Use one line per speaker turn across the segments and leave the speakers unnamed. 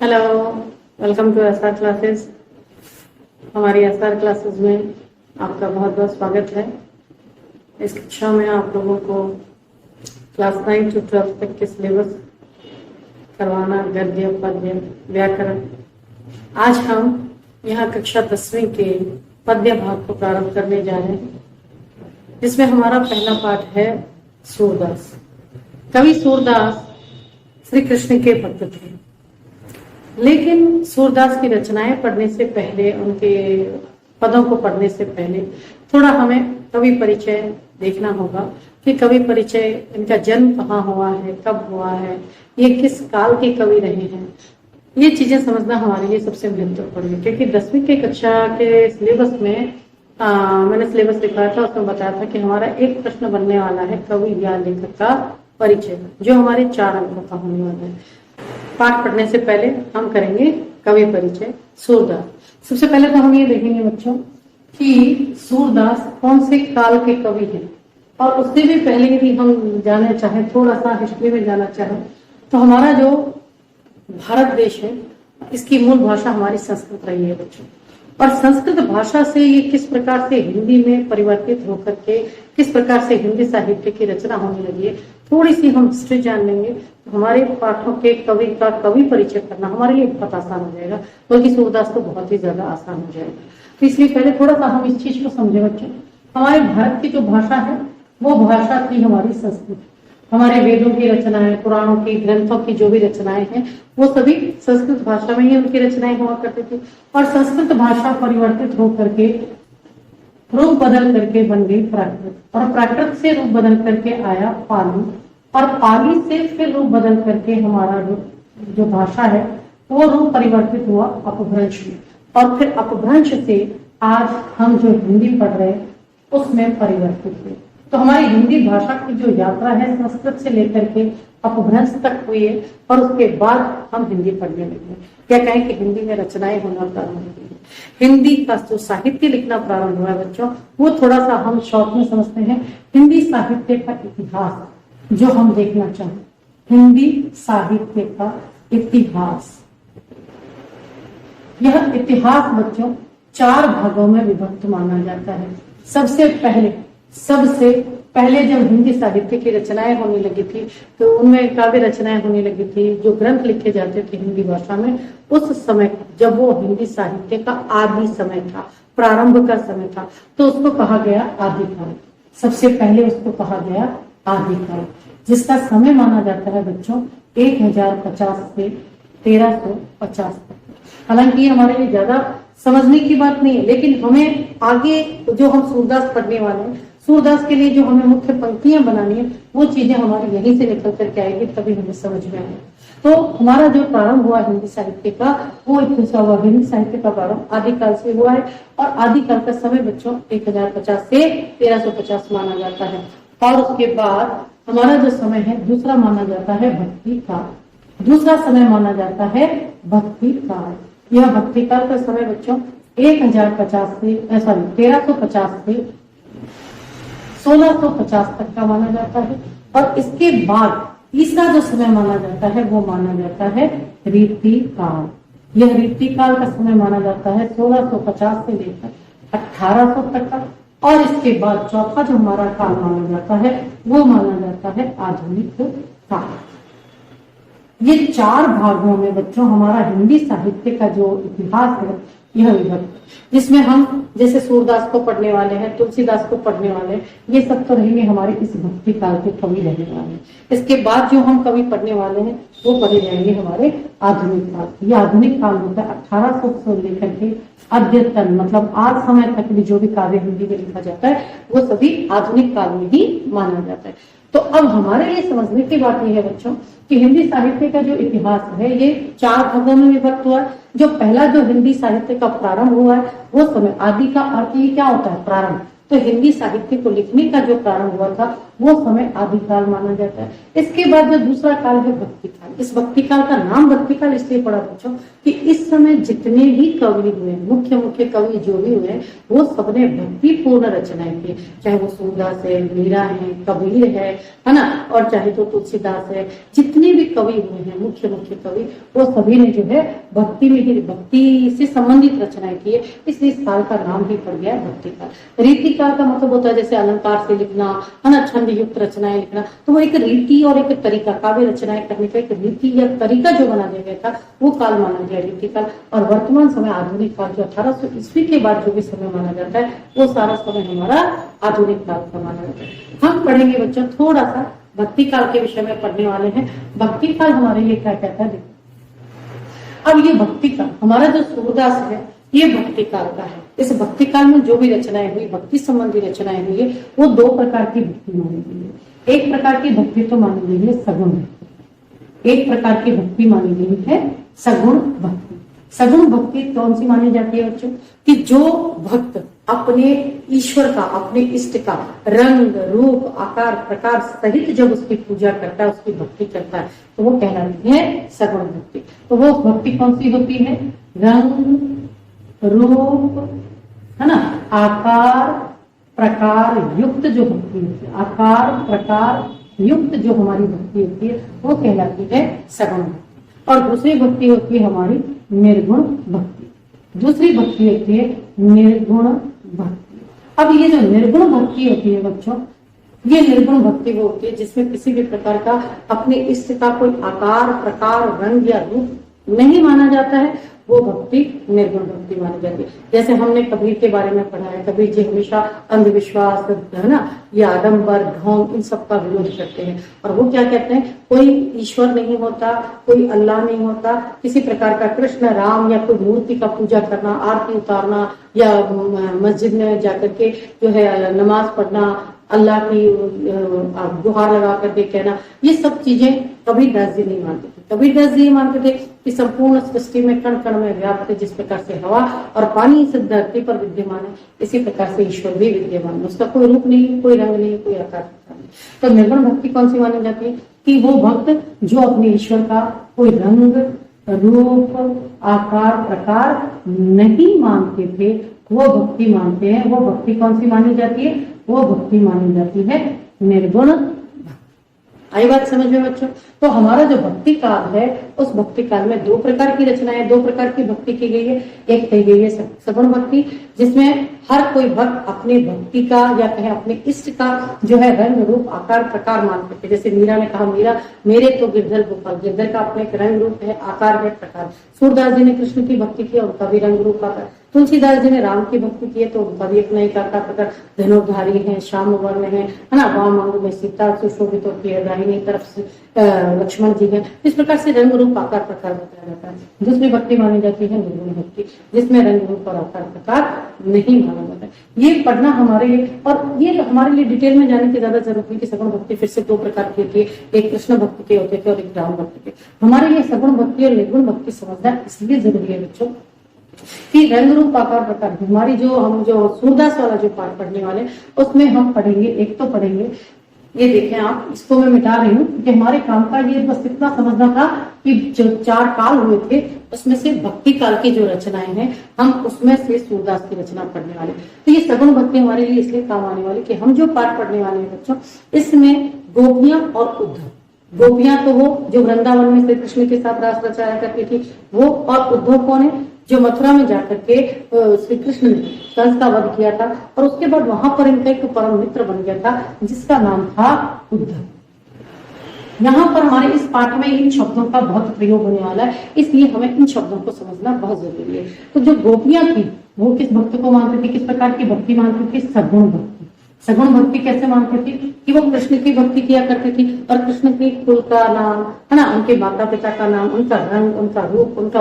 Hello, welcome to SR classes. हमारी SR classes में आपका बहुत बहुत स्वागत है। इस कक्षा में आप लोगों को क्लास 9 से 12 तक के सिलेबस करवाना, गद्य, पद्य, व्याकरण। आज हम यहाँ कक्षा 10वीं के पद्य भाग को प्रारंभ करने जा रहे हैं, जिसमें हमारा पहला पाठ है सूरदास। कवि सूरदास श्री कृष्ण के भक्त थे, लेकिन सूरदास की रचनाएं पढ़ने से पहले, उनके पदों को पढ़ने से पहले थोड़ा हमें कवि परिचय देखना होगा कि कवि परिचय, इनका जन्म कहाँ हुआ है, कब हुआ है, ये किस काल के कवि रहे हैं। ये चीजें समझना हमारे लिए सबसे महत्वपूर्ण है, क्योंकि 10वीं की कक्षा के सिलेबस में मैंने सिलेबस लिखा था, उसमें बताया था कि हमारा एक प्रश्न बनने वाला है कवि या लेखक का परिचय, जो हमारे 4 अंकों का होने वाला है। पाठ पढ़ने से पहले हम करेंगे कवि परिचय सूरदास। सबसे पहले तो हम ये देखेंगे बच्चों कि सूरदास कौन से काल के कवि हैं, और उससे भी पहले यदि हम जाने चाहें, थोड़ा सा हिस्ट्री में जाना चाहें, तो हमारा जो भारत देश है, इसकी मूल भाषा हमारी संस्कृत रही है बच्चों। और संस्कृत भाषा से ये किस प्रकार से हिंदी में परिवर्तित होकर के किस प्रकार से हिंदी साहित्य की रचना होने लगी है, थोड़ी सी हम हिस्ट्री जान लेंगे तो हमारे पाठों के कवि का कवि परिचय करना हमारे लिए बहुत आसान हो जाएगा, बल्कि सूरदास तो बहुत ही ज्यादा आसान हो जाएगा। तो इसलिए पहले थोड़ा सा हम इस चीज को समझे बच्चों। हमारे भारत की जो भाषा है वो भाषा थी हमारी संस्कृत। हमारे वेदों की रचनाएं, पुराणों की, ग्रंथों की जो भी रचनाएं हैं, वो सभी संस्कृत भाषा में ही उनकी रचनाएं हुआ करती थी। और संस्कृत भाषा परिवर्तित होकर के रूप बदल करके बन गई प्राकृत, और प्राकृत से रूप बदल करके आया पाली, और पाली से फिर रूप बदल करके हमारा जो भाषा है वो रूप परिवर्तित हुआ अपभ्रंश में, और फिर अपभ्रंश से आज हम जो हिंदी पढ़ रहे हैं उसमें परिवर्तित हुए। तो हमारी हिंदी भाषा की जो यात्रा है संस्कृत से लेकर के अपभ्रंश तक हुई है, और उसके बाद हम हिंदी पढ़ने लगे। क्या कहें कि हिंदी में रचनाएं होना प्रारंभ हुई। हिंदी का जो साहित्य लिखना प्रारंभ हुआ है बच्चों, वो थोड़ा सा हम शॉर्ट में समझते हैं। हिंदी साहित्य का इतिहास जो हम देखना चाहें, हिंदी साहित्य का इतिहास, यह इतिहास बच्चों 4 भागों में विभक्त माना जाता है। सबसे पहले जब हिंदी साहित्य की रचनाएं होने लगी थी, तो उनमें काव्य रचनाएं होने लगी थी, जो ग्रंथ लिखे जाते थे हिंदी भाषा में, उस समय जब वो हिंदी साहित्य का आदि समय था, प्रारंभ का समय था, तो उसको कहा गया आदिकाल। सबसे पहले उसको कहा गया आदिकाल, जिसका समय माना जाता है बच्चों 1050 से 1350 तक। हालांकि ये हमारे लिए ज्यादा समझने की बात नहीं है, लेकिन हमें आगे जो हम सूरदास पढ़ने वाले हैं, सूरदास के लिए जो हमें मुख्य पंक्तियां बनानी है, वो चीजें हमारी यहीं से निकल करके आएगी, तभी हमें समझ में आएगी। तो हमारा जो प्रारंभ हुआ हिंदी साहित्य का, वो हिंदी साहित्य का प्रारंभ आदिकाल से हुआ है, और आदिकाल का समय बच्चों 1050 से 1350 माना जाता है। और उसके बाद हमारा जो समय है दूसरा माना जाता है भक्ति काल। दूसरा समय माना जाता है भक्ति काल। यह भक्ति काल का समय बच्चों 1350 से 1650 तक का माना जाता है। और इसके बाद तीसरा जो समय माना जाता है वो माना जाता है रीति काल। यह रीति काल का समय माना जाता है 1650 से लेकर 1800 तक का। और इसके बाद चौथा जो हमारा काल माना जाता है वो माना जाता है आधुनिक काल। ये 4 भागों में बच्चों हमारा हिंदी साहित्य का जो इतिहास है यह विभक्त, जिसमें हम जैसे सूरदास को पढ़ने वाले हैं, तुलसीदास को पढ़ने वाले हैं, ये सब तो रहेंगे हमारे इस भक्ति काल के कवि रहने वाले हैं। इसके बाद जो हम कवि पढ़ने वाले हैं वो पढ़े जाएंगे हमारे आधुनिक काल। ये आधुनिक काल होता है 1800 से लेकर के अद्यतन, मतलब आज समय तक भी जो भी काव्य हिंदी में लिखा जाता है वो सभी आधुनिक काल में ही माना जाता है। तो अब हमारे लिए समझने की बात यह है बच्चों कि हिंदी साहित्य का जो इतिहास है ये 4 भागों में विभक्त हुआ है। जो पहला जो हिंदी साहित्य का प्रारंभ हुआ है वो समय, आदि का अर्थ ये क्या होता है, प्रारंभ। तो हिंदी साहित्य को लिखने का जो प्रारंभ हुआ था वो समय आदिकाल माना जाता है। इसके बाद जो दूसरा काल है भक्ति काल। इस भक्ति काल का नाम भक्ति काल इसलिए पड़ा बच्चों कि इस समय जितने भी कवि हुए, मुख्य मुख्य कवि जो भी हुए, वो सबने भक्ति पूर्ण रचनाएं की। चाहे वो सूरदास है, मीरा है, कबीर है ना, और चाहे तो तुलसीदास है, जितने भी कवि हुए हैं मुख्य मुख्य कवि, वो सभी ने जो है भक्ति में ही, भक्ति से संबंधित रचनाएं की है, इसलिए इस काल का नाम भी पड़ गया भक्ति काल। रीति काल का मतलब होता है जैसे अलंकार से लिखना है ना, छंद युक्त रचनाएं लिखना, तो वो एक रीति और एक तरीका, काव्य रचनाएं करने का एक रीति या तरीका जो बना दिया गया था, वो काल माना गया रीति काल। और वर्तमान समय आधुनिक काल जो 1800 ईस्वी के बाद जो भी समय माना जाता है, वो सारा समय हमारा आधुनिक काल का माना जाता है। हम पढ़ेंगे बच्चों थोड़ा सा भक्ति काल के विषय में पढ़ने वाले हैं। भक्ति काल हमारे लिए क्या कहता है, देखो अब ये भक्ति काल हमारा जो सूरदास है, ये भक्ति काल का है। इस भक्ति काल में जो भी रचनाएं हुई, भक्ति संबंधी रचनाएं हुई है, वो दो प्रकार की भक्ति मानी गई है। एक प्रकार की भक्ति तो मानी गई है सगुण भक्ति, एक प्रकार की भक्ति मानी गई है सगुण भक्ति। सगुण भक्ति कौन सी मानी जाती है बच्चों, कि जो भक्त अपने ईश्वर का, अपने इष्ट का रंग रूप आकार प्रकार सहित जब उसकी पूजा करता है, उसकी भक्ति करता है, तो वो कहलाती है सगुण भक्ति। तो वो भक्ति कौन सी होती है, रंग रूप है ना, आकार प्रकार युक्त जो भक्ति होती है, आकार प्रकार युक्त जो हमारी भक्ति होती है, वो कहलाती है सगुण भक्ति। और दूसरी भक्ति होती है हमारी निर्गुण भक्ति। दूसरी भक्ति होती है निर्गुण भक्ति। अब ये जो निर्गुण भक्ति होती है बच्चों, ये निर्गुण भक्ति वो होती है जिसमें किसी भी प्रकार का अपने इष्ट का कोई आकार प्रकार रंग या रूप नहीं माना जाता है, वो भक्ति निर्गुण भक्ति मानी जाती है। जैसे हमने कबीर के बारे में पढ़ा है, कबीर जी हमेशा अंधविश्वास है ना, या आडंबर ढोंग इन सब का विरोध करते हैं। और वो क्या कहते हैं, कोई ईश्वर नहीं होता, कोई अल्लाह नहीं होता, किसी प्रकार का कृष्ण राम या कोई मूर्ति का पूजा करना, आरती उतारना या मस्जिद में जाकर के जो है नमाज पढ़ना, अल्लाह की गुहार लगा करके कहना, ये सब चीजें कबीरदास जी नहीं मानते थे। कबीरदास जी मानते थे कि संपूर्ण सृष्टि में कण कण में व्याप्त है, जिस प्रकार से हवा और पानी इस धरती पर विद्यमान है, इसी प्रकार से ईश्वर भी विद्यमान है। उसका कोई रूप नहीं, कोई रंग नहीं, कोई आकार नहीं। तो निर्गुण भक्ति कौन सी मानी जाती है, कि वो भक्त जो अपने ईश्वर का कोई रंग रूप आकार प्रकार नहीं मानते थे, वो भक्ति मानते हैं। वो भक्ति कौन सी मानी जाती है, वो भक्ति मानी जाती है निर्गुण भक्ति। आई बात समझ में बच्चों। तो हमारा जो भक्ति काल है, उस भक्ति काल में दो प्रकार की रचनाएं, दो प्रकार की भक्ति की गई है। एक कही गई है सगुण भक्ति, जिसमें हर कोई भक्त अपने भक्ति का या कहे अपने इष्ट का जो है रंग रूप आकार प्रकार मानते थे। जैसे मीरा ने कहा, मीरा मेरे तो गिरधर गोपाल, गिरधर का अपने एक रंग रूप है, आकार है, प्रकार। सूरदास जी ने कृष्ण की भक्ति की, उनका भी रंग रूप आकार। तुलसीदास जी ने राम की भक्ति की है, तो उनका भी अपना एक आकार प्रकार। धनुर्धारी है, श्याम वर्ण है ना, वाम अंग में सीता सुशोभित होती है, दाहिनी तरफ से लक्ष्मण जी है। इस प्रकार से रंग रूप आकार प्रकार बताया जाता है। दूसरी भक्ति मानी जाती है निर्गुण भक्ति, जिसमें रंग रूप और आकार प्रकार नहीं माना जाता है। ये पढ़ना हमारे लिए, और ये हमारे लिए डिटेल में जाने की ज्यादा जरूरत नहीं कि सगुण भक्ति फिर से दो प्रकार की होती है, एक कृष्ण भक्ति के होते थे और एक राम भक्ति के। हमारे लिए सगुण भक्ति और निर्गुण भक्ति समझना इसलिए जरूरी है बच्चों कि रंग रूप आकार प्रकार हमारी हम जो सूरदास वाला जो पाठ पढ़ने वाले, उसमें हम पढ़ेंगे, एक तो पढ़ेंगे, ये देखें आप, इसको मैं मिटा रही हूँ क्योंकि हमारे काम का ये बस इतना समझना था कि जो 4 काल हुए थे, उसमें से भक्ति काल की जो रचनाएं हैं, हम उसमें से सूरदास की रचना पढ़ने वाले। तो ये सगुण भक्ति हमारे लिए इसलिए काम आने वाली कि हम जो पाठ पढ़ने वाले हैं बच्चों, इसमें गोपियां और उद्धव, गोपियां तो वो जो वृंदावन में श्री कृष्ण के साथ रास रचाया करती थी वो, और उद्धव कौन है, जो मथुरा में जाकर के श्री कृष्ण ने कंस का वध किया था, और उसके बाद वहां पर इनका एक परम मित्र बन गया था जिसका नाम था उद्धव। यहाँ पर हमारे इस पाठ में इन शब्दों का बहुत प्रयोग होने वाला है, इसलिए हमें इन शब्दों को समझना बहुत जरूरी है। तो जो गोपियां थी वो किस भक्त को मानती थी, किस प्रकार की भक्ति मानती थी, सगुण भक्ति। सगुण भक्ति कैसे मानती थी कि वो कृष्ण की भक्ति किया करती थी, और कृष्ण की कुल का नाम है ना, उनके माता पिता का नाम, उनका रंग, उनका रूप, उनका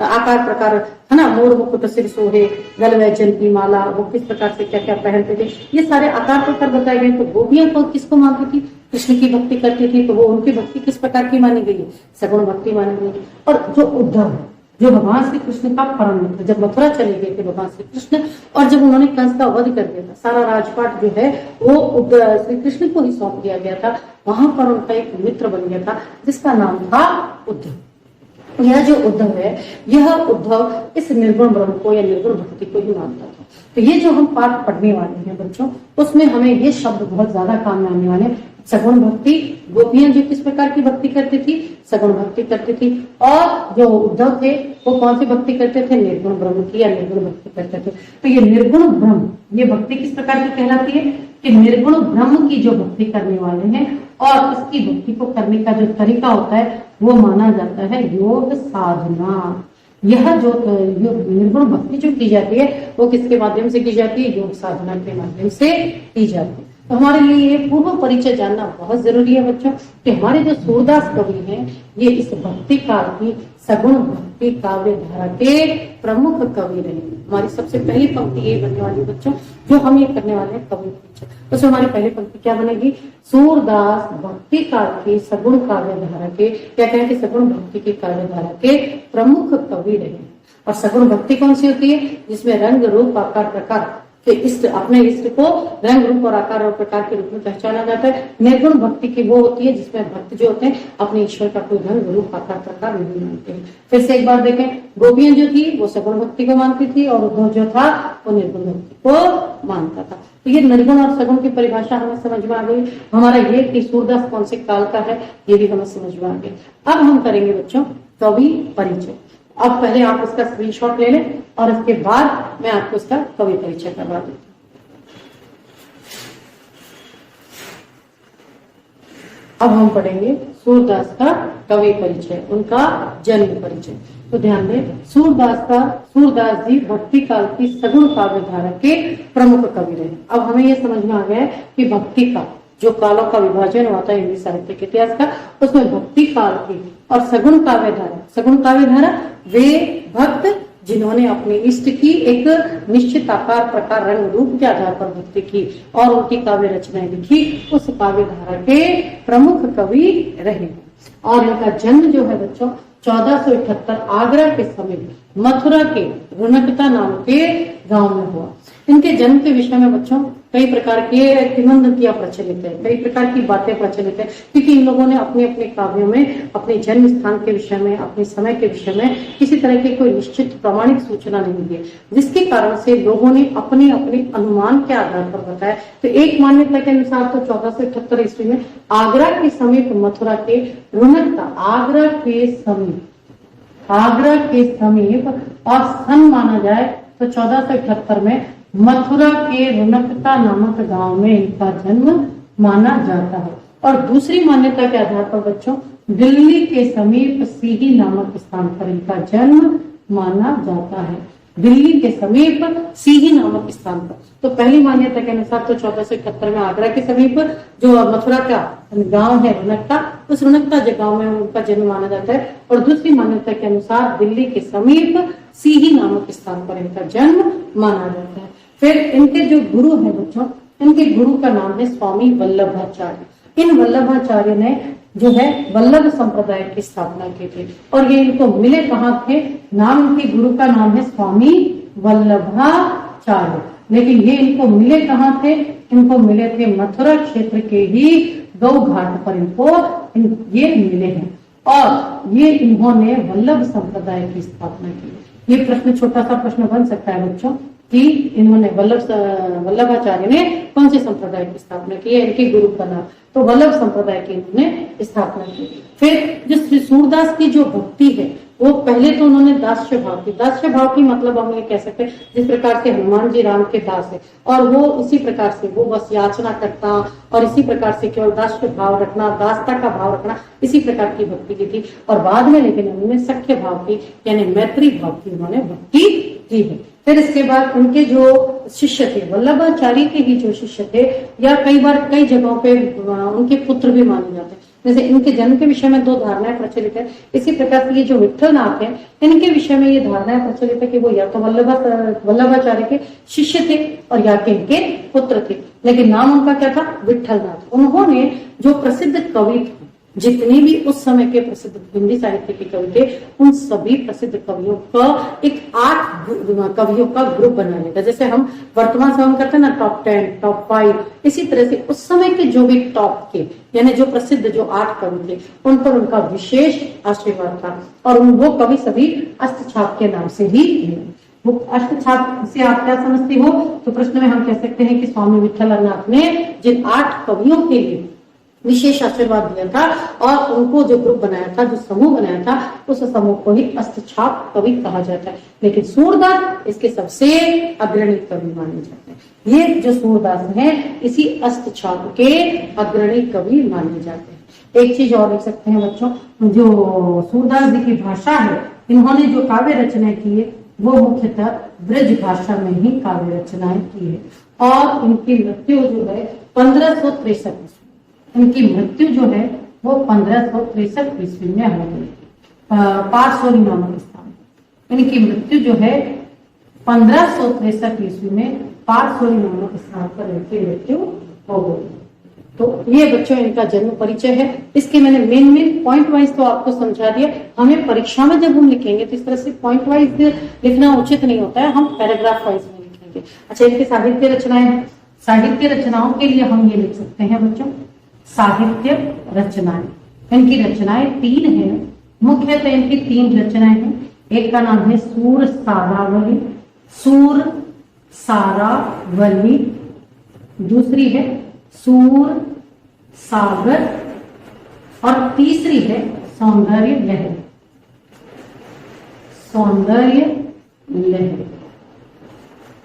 आकार प्रकार है ना, मोर मुकुट सिर सोहे, गल वैजन की माला, वो किस प्रकार से क्या क्या पहनते थे, ये सारे आकार प्रकार बताए गए। तो गोपियां को किसको मानती थी, कृष्ण की भक्ति करती थी, तो वो उनकी भक्ति किस प्रकार की मानी गई, सगुण भक्ति मानी गई। और जो उद्धव जो भगवान श्री कृष्ण का परम मित्र। जब मथुरा चले गए थे भगवान श्री कृष्ण, और जब उन्होंने कंस का वध कर दिया था, सारा राजपाट जो है वो श्री कृष्ण को ही सौंप दिया गया था, वहां पर उनका एक मित्र बन गया था जिसका नाम था उद्धव। यह जो उद्धव है, यह उद्धव इस निर्गुण ब्रह्म को या निर्गुण भक्ति को ही मानता था। तो ये जो हम पाठ पढ़ने वाले हैं बच्चों, उसमें हमें ये शब्द बहुत ज्यादा काम में आने वाले। सगुण भक्ति, गोपियां जो किस प्रकार की भक्ति करती थी, सगुण भक्ति करती थी। और जो उद्धव थे वो कौन सी भक्ति करते थे, निर्गुण ब्रह्म की या निर्गुण भक्ति करते थे। तो ये निर्गुण ब्रह्म, ये भक्ति किस प्रकार की कहलाती है कि निर्गुण ब्रह्म की जो भक्ति करने वाले हैं, और इसकी भक्ति को करने का जो तरीका होता है वो माना जाता है योग साधना। यह जो निर्गुण भक्ति जो की जाती है वो किसके माध्यम से की जाती है, योग साधना के माध्यम से की जाती है। तो हमारे लिए ये पूर्व परिचय जानना बहुत जरूरी है बच्चों, कि हमारे जो सूरदास कवि हैं ये इस भक्ति काल की सगुण भक्ति काव्य धारा के प्रमुख कवि रहे। हमारी सबसे पहली पंक्ति ये बनने वाली बच्चों, जो हम ये करने वाले हैं कवि परिचय। तो हमारी पहली पंक्ति क्या बनेगी, सूरदास भक्ति काल की सगुण काव्य धारा के, क्या कहें कि सगुण भक्ति की काव्य धारा के प्रमुख कवि रहे। और सगुण भक्ति कौन सी होती है, जिसमें रंग रूप आकार प्रकार के इष्ट, अपने इष्ट को रंग रूप और आकार और प्रकार के रूप में पहचाना जाता है। निर्गुण भक्ति की वो होती है जिसमें भक्त जो होते हैं अपने ईश्वर का कोई रंग रूप आकार प्रकार नहीं मानते हैं। फिर से एक बार देखें, गोपियां जो थी वो सगुण भक्ति को मानती थी, और उद्धव जो था वो निर्गुण भक्ति को मानता था। तो ये निर्गुण और सगुण की परिभाषा हमें समझ में आ गई। हमारा ये कि सूरदास कौन से काल का है ये भी हमें समझ में आ गया। अब हम करेंगे बच्चों कवि परिचय। अब पहले आप उसका स्क्रीनशॉट ले लें और इसके बाद मैं आपको इसका कवि परिचय करवा दूं। अब हम पढ़ेंगे सूरदास का कवि परिचय, उनका जन्म परिचय। तो ध्यान दें, सूरदास जी भक्ति काल की सगुण काव्य धारा के प्रमुख कवि रहे। अब हमें यह समझ में आ गया है कि भक्ति का जो कालों का विभाजन हुआ था हिंदी साहित्य के इतिहास का, उसमें भक्ति काल की और सगुण काव्य धारा वे भक्त जिन्होंने अपने इष्ट की एक निश्चित आकार प्रकार रंग रूप के आधार पर भक्ति की और उनकी काव्य रचनाएं लिखी, उस काव्य धारा के प्रमुख कवि रहे। और इनका जन्म जो है बच्चों 1478 आगरा के समीप मथुरा के रुनकता नाम के गांव में हुआ। इनके जन्म के विषय में बच्चों कई प्रकार के किंवदंतियां प्रचलित है, कई प्रकार की बातें प्रचलित है, क्योंकि इन लोगों ने अपने अपने काव्यों में अपने जन्म स्थान के विषय में, अपने समय के विषय में किसी तरह की कोई निश्चित प्रमाणिक सूचना नहीं दी, जिसके कारण से लोगों ने अपने अपने अनुमान के आधार पर बताया। तो एक मान्यता के अनुसार तो 1478 ईस्वी में आगरा के समीप मथुरा के रुनकता, आगरा के समीप और सन माना जाए तो 1478 में मथुरा के रुनकता नामक गांव में इनका जन्म माना जाता है। और दूसरी मान्यता के आधार पर बच्चों दिल्ली के समीप सीही नामक स्थान पर इनका जन्म माना जाता है, दिल्ली के समीप सीही नामक स्थान पर। तो पहली मान्यता के अनुसार तो 1471 में आगरा के समीप जो मथुरा का गांव है रुनकता, उस रुनकता गांव में उनका जन्म माना जाता है। और दूसरी मान्यता के अनुसार दिल्ली के समीप सीही नामक स्थान पर इनका जन्म माना जाता है। फिर इनके जो गुरु हैं बच्चों, इनके गुरु का नाम है स्वामी वल्लभाचार्य। इन वल्लभाचार्य ने जो है वल्लभ संप्रदाय की स्थापना की थी। और ये इनको मिले कहाँ थे, नाम इनके गुरु का नाम है स्वामी वल्लभाचार्य, लेकिन ये इनको मिले कहाँ थे, इनको मिले थे मथुरा क्षेत्र के ही गौ घाट पर इनको ये मिले हैं। और ये इन्होंने वल्लभ संप्रदाय की स्थापना की। ये प्रश्न छोटा सा प्रश्न बन सकता है बच्चों कि इन्होंने वल्लभाचार्य ने कौन से संप्रदाय की स्थापना की है, इनके गुरु का नाम, तो वल्लभ संप्रदाय की इन्होंने स्थापना की। फिर जो श्री सूरदास की जो भक्ति है वो पहले तो उन्होंने दास्य भाव की मतलब हम ये कह सकते हैं जिस प्रकार से हनुमान जी राम के दास है, और वो इसी प्रकार से वो बस याचना करता और इसी प्रकार से केवल दास्य भाव रखना, दासता का भाव रखना, इसी प्रकार की भक्ति की थी। और बाद में लेकिन उन्होंने सख्य भाव की यानी मैत्री भाव की उन्होंने भक्ति की है। फिर इसके बाद उनके जो शिष्य थे, वल्लभाचार्य के ही जो शिष्य थे, या कई बार कई जगहों पे उनके पुत्र भी माने जाते हैं। जैसे इनके जन्म के विषय में दो धारणाएं प्रचलित है, इसी प्रकार से ये जो विठ्ठलनाथ है इनके विषय में ये धारणाएं प्रचलित है कि वो या तो वल्लभाचार्य के शिष्य थे और या के इनके पुत्र थे, लेकिन नाम उनका क्या था, विठ्ठलनाथ। उन्होंने जो प्रसिद्ध कवि थे जितने भी उस समय के प्रसिद्ध हिंदी साहित्य के कवि थे, उन सभी प्रसिद्ध कवियों का एक 8 कवियों का ग्रुप बना लेगा। जैसे हम वर्तमान समय में करते हैं ना टॉप 10, टॉप 5, इसी तरह से उस समय के जो भी टॉप के यानी जो प्रसिद्ध जो 8 कवि थे, उन पर उनका विशेष आशीर्वाद था। और वो कवि सभी अष्टछाप के नाम से ही वो अष्टछाप से आप क्या समझते हो? तो प्रश्न में हम कह सकते हैं कि स्वामी विठलनाथ ने जिन 8 कवियों के लिए विशेष आशीर्वाद दिया था और उनको जो ग्रुप बनाया था, जो समूह बनाया था, उस समूह को ही अष्टछाप कवि कहा जाता है। लेकिन सूरदास इसके सबसे अग्रणी कवि माने जाते हैं। ये जो सूरदास हैं इसी अष्टछाप के अग्रणी कवि माने जाते हैं। एक चीज और लिख सकते हैं बच्चों, जो सूरदास जी की भाषा है, इन्होंने जो काव्य रचनाएं की है वो मुख्यतः ब्रज भाषा में ही काव्य रचनाएं की है। और इनकी मृत्यु जो है 1563 इनकी मृत्यु जो है वो 1563 ईस्वी में हो गई पारसोली नामक स्थान। इनकी मृत्यु जो है 1563 ईस्वी में पारसोली नामक स्थान पर इनकी मृत्यु हो गई। तो ये बच्चों इनका जन्म परिचय है। इसके मैंने मेन पॉइंट वाइज तो आपको समझा दिया। हमें परीक्षा में जब हम लिखेंगे तो इस तरह से पॉइंट वाइज लिखना उचित नहीं होता है, हम पैराग्राफ वाइज में लिखेंगे। अच्छा, इनकी साहित्य रचनाएं हैं। साहित्य रचनाओं के लिए हम ये लिख सकते हैं बच्चों, साहित्य रचनाएं। इनकी रचनाएं 3 हैं, मुख्यतः इनकी 3 रचनाएं हैं। एक का नाम है सूर सारावली, सूर सारावली, दूसरी है सूर सागर और तीसरी है सौंदर्य लहर। सौंदर्य लहर,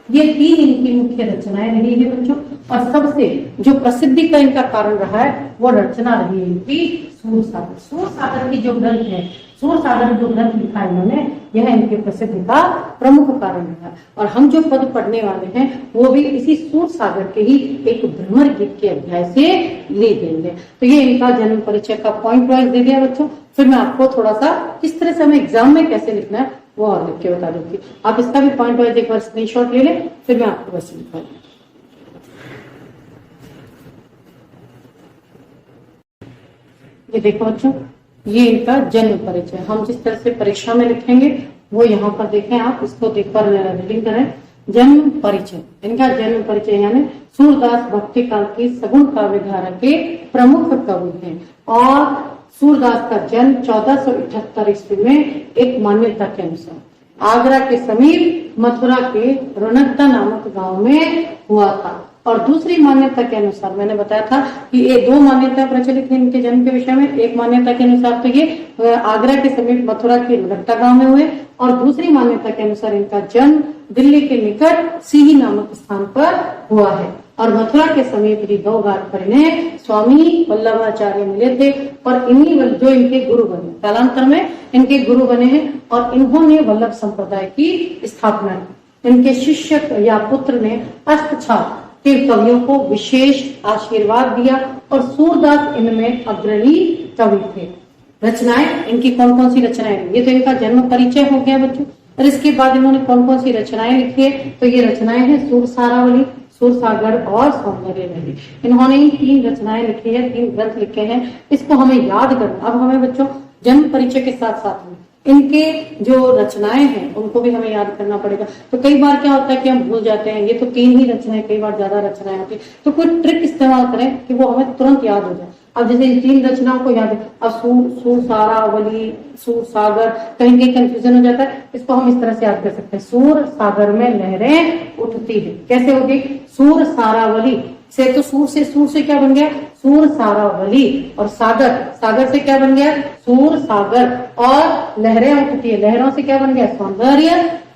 ये 3 इनकी मुख्य रचनाएं रही है बच्चों। और सबसे जो प्रसिद्धि का इनका कारण रहा है वो रचना रही है इनकी सूर सागर। सूर सागर की जो ग्रंथ है, सूर सागर जो ग्रंथ लिखा इन्होंने, यह इनके प्रसिद्धि का प्रमुख कारण रहा। और हम जो पद पढ़ने वाले हैं वो भी इसी सूर सागर के ही एक भ्रमर गीत के अध्याय से ले देंगे। तो ये इनका जन्म परिचय का पॉइंट वाइज दे दिया बच्चों। फिर मैं आपको थोड़ा सा किस तरह से हमें एग्जाम में कैसे लिखना है वो और लिख के बता दूंगी। आप इसका भी पॉइंट वाइज एक बार स्क्रीनशॉट ले लें, फिर मैं आपको वैसे लिखा दूंगी। ये देखो बच्चों, ये इनका जन्म परिचय हम जिस तरह से परीक्षा में लिखेंगे वो यहाँ पर देखें, आप इसको देखकर रीडिंग करें। जन्म परिचय, इनका जन्म परिचय यानी सूरदास भक्ति काल की सगुण काव्य धारा के प्रमुख कवि हैं। और सूरदास का जन्म 1478 ईस्वी में एक मान्यता के अनुसार आगरा के समीप मथुरा के रौनकदा नामक गांव में हुआ था। और दूसरी मान्यता के अनुसार मैंने बताया था कि ये 2 मान्यता प्रचलित है इनके जन्म के विषय में। एक मान्यता के अनुसार तो ये आगरा के समीप मथुरा के रौनकदा गांव में हुए, और दूसरी मान्यता के अनुसार इनका जन्म दिल्ली के निकट सीही नामक स्थान पर हुआ है। और मथुरा के समीप ही 2 घाट पर इन्हें स्वामी वल्लभाचार्य मिले थे और इन्हीं जो इनके गुरु बने, कालांतर में इनके गुरु बने हैं और इन्होंने वल्लभ संप्रदाय की स्थापना की। इनके शिष्य या पुत्र ने अष्टछाप के कवियों को विशेष आशीर्वाद दिया और सूरदास इनमें अग्रणी कवि थे। रचनाएं इनकी कौन कौन सी रचनाएं, ये तो इनका जन्म परिचय हो गया बच्चों। और इसके बाद इन्होंने कौन कौन सी रचनाएं लिखी है, तो ये रचनाएं हैं सूर सारावली, सूर सागर और सौंदर्य लहरी। इन्होंने 3 रचनाएं लिखी है, 3 ग्रंथ लिखे हैं। इसको हमें याद करना। अब हमें बच्चों जन्म परिचय के साथ साथ में इनके जो रचनाएं हैं उनको भी हमें याद करना पड़ेगा। तो कई बार क्या होता है कि हम भूल जाते हैं, ये तो 3 ही रचनाएं, कई बार ज्यादा रचनाएं होती है। तो कोई ट्रिक इस्तेमाल करें कि वो हमें तुरंत याद हो जाए। अब जैसे इन 3 रचनाओं को याद है, अब सूर सारावली, सूर सागर, कहीं कहीं कंफ्यूजन हो जाता है। इसको हम इस तरह से याद कर सकते हैं, सूर सागर में लहरें उठती है। कैसे होगी? सूर सारावली से, तो सूर से क्या बन गया? सूर सारावली। और सागर से क्या बन गया? सूर सागर। और लहरें उठती है, लहरों से क्या बन गया? सौंदर्य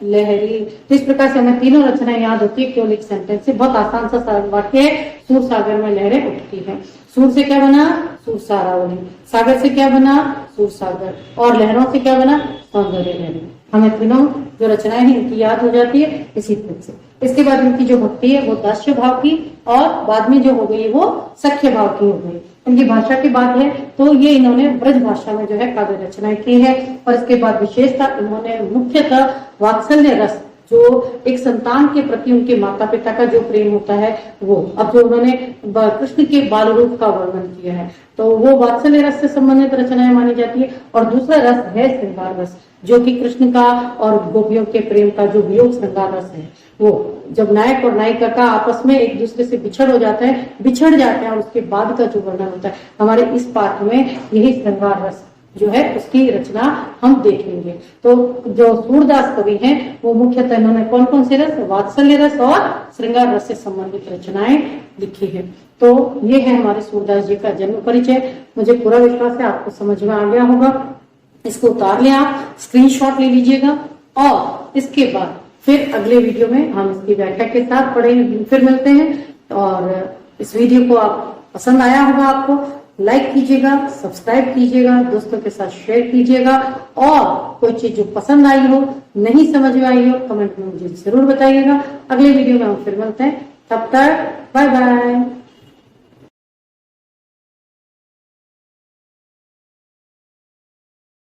लहरी। तो इस प्रकार से हमें तीनों रचनाएं याद होती है केवल एक सेंटेंस से। बहुत आसान सा वाक्य है, सूर सागर में लहरें उठती है। सूर से क्या बना? सूर सारावली। सागर से क्या बना? सूर सागर। और लहरों से क्या बना? सौंदर्य लहरी। हमें तीनों जो रचनाएं हैं इनकी याद हो जाती है इसी तरह से। इसके बाद इनकी जो भक्ति है वो दास्य भाव की, और बाद में जो हो गई वो सख्य भाव की हो गई। इनकी भाषा की बात है तो ये इन्होंने ब्रज भाषा में जो है काव्य रचनाएं की है। और इसके बाद विशेषता इन्होंने मुख्यतः वात्सल्य रस, जो एक संतान के प्रति उनके माता पिता का जो प्रेम होता है वो, अब जो उन्होंने कृष्ण के बाल रूप का वर्णन किया है तो वो वात्सल्य रस से संबंधित रचनाएं मानी जाती है। और दूसरा रस है श्रृंगार रस, जो कि कृष्ण का और गोपियों के प्रेम का जो वियोग श्रृंगार रस है, वो जब नायक और नायिका का आपस में एक दूसरे से बिछड़ जाते हैं और उसके बाद का जो वर्णन होता है, हमारे इस पाठ में यही श्रृंगार रस जो है उसकी रचना हम देखेंगे। तो जो सूरदास कवि हैं वो मुख्यतः इन्होंने कौन कौन से रस, वात्सल्य रस और श्रृंगार रस से संबंधित रचनाएं लिखी है। तो ये है हमारे सूरदास जी का जन्म परिचय। मुझे पूरा विश्वास है आपको समझ में आ गया होगा। इसको उतार लें, आप स्क्रीनशॉट ले लीजिएगा और इसके बाद फिर अगले वीडियो में हम इसकी व्याख्या के साथ फिर मिलते हैं। और इस वीडियो को आप पसंद आया होगा, आपको लाइक कीजिएगा, सब्सक्राइब कीजिएगा, दोस्तों के साथ शेयर कीजिएगा और कोई चीज जो पसंद आई हो, नहीं समझ में आई हो, कमेंट में मुझे जरूर बताइएगा। अगले वीडियो में हम फिर मिलते हैं, तब तक बाय बाय।